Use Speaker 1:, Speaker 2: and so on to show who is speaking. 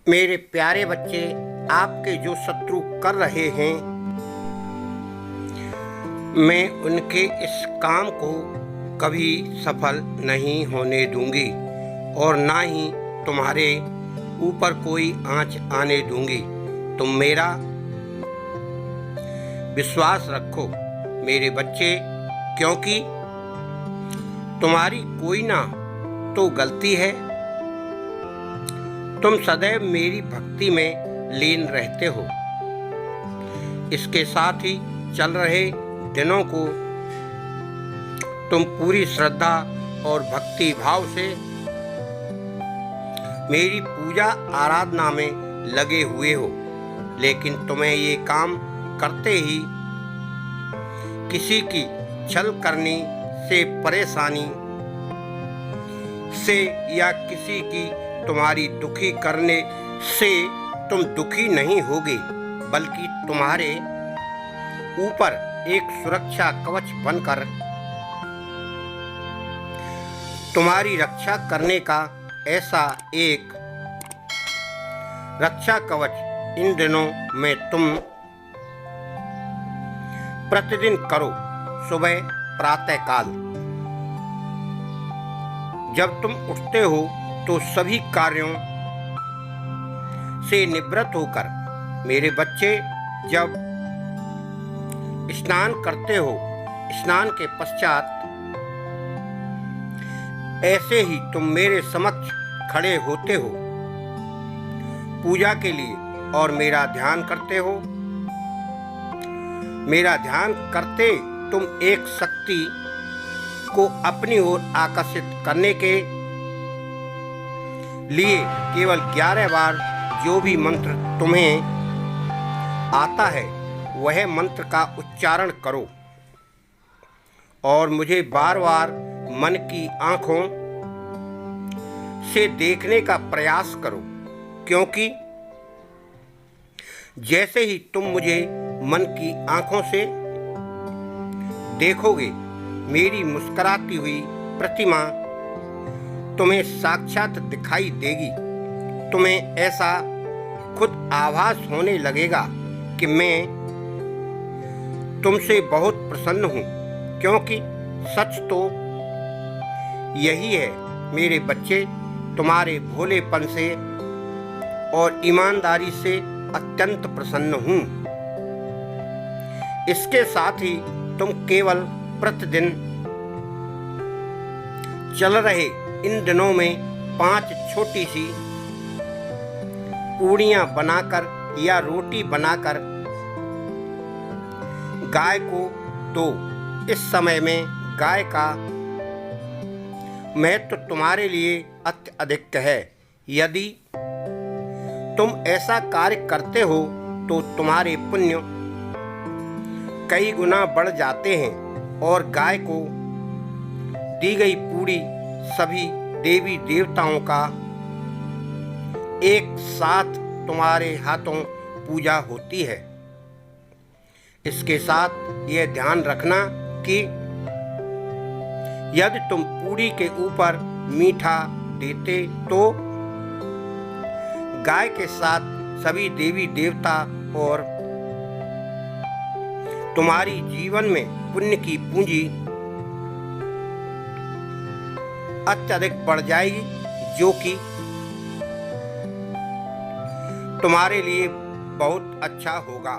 Speaker 1: मेरे प्यारे बच्चे, आपके जो शत्रु कर रहे हैं, मैं उनके इस काम को कभी सफल नहीं होने दूंगी और ना ही तुम्हारे ऊपर कोई आंच आने दूंगी। तुम मेरा विश्वास रखो मेरे बच्चे, क्योंकि तुम्हारी कोई ना तो गलती है। तुम सदैव मेरी भक्ति में लीन रहते हो। इसके साथ ही चल रहे दिनों को तुम पूरी श्रद्धा और भक्ति भाव से मेरी पूजा आराधना में लगे हुए हो, लेकिन तुम्हें ये काम करते ही किसी की छल करने से, परेशानी से या किसी की तुम्हारी दुखी करने से तुम दुखी नहीं होगे, बल्कि तुम्हारे ऊपर एक सुरक्षा कवच बनकर तुम्हारी रक्षा करने का ऐसा एक रक्षा कवच इन दिनों में तुम प्रतिदिन करो। सुबह प्रातःकाल जब तुम उठते हो तो सभी कार्यों से निवृत्त होकर, मेरे बच्चे जब स्नान करते हो, स्नान के पश्चात ऐसे ही तुम मेरे समक्ष खड़े होते हो पूजा के लिए और मेरा ध्यान करते हो। मेरा ध्यान करते तुम एक शक्ति को अपनी ओर आकर्षित करने के लिए केवल 11 बार जो भी मंत्र तुम्हें आता है वह मंत्र का उच्चारण करो और मुझे बार बार मन की आंखों से देखने का प्रयास करो, क्योंकि जैसे ही तुम मुझे मन की आंखों से देखोगे, मेरी मुस्कुराती हुई प्रतिमा तुम्हें साक्षात दिखाई देगी। तुम्हें ऐसा खुद आभास होने लगेगा कि मैं तुमसे बहुत प्रसन्न हूँ, क्योंकि सच तो यही है मेरे बच्चे, तुम्हारे भोलेपन से और ईमानदारी से अत्यंत प्रसन्न हूँ। इसके साथ ही तुम केवल प्रतिदिन चल रहे इन दिनों में 5 छोटी सी पूड़ियाँ बनाकर या रोटी बनाकर गाय को दो। इस समय में गाय का महत्व तुम्हारे लिए अत्यधिक है। यदि तुम ऐसा कार्य करते हो तो तुम्हारे पुण्य कई गुना बढ़ जाते हैं और गाय को दी गई पूरी सभी देवी देवताओं का एक साथ तुम्हारे हाथों पूजा होती है। इसके साथ यह ध्यान रखना कि यदि तुम पूरी के ऊपर मीठा देते तो गाय के साथ सभी देवी देवता और तुम्हारी जीवन में पुण्य की पूंजी अत्यधिक बढ़ जाएगी, जो कि तुम्हारे लिए बहुत अच्छा होगा।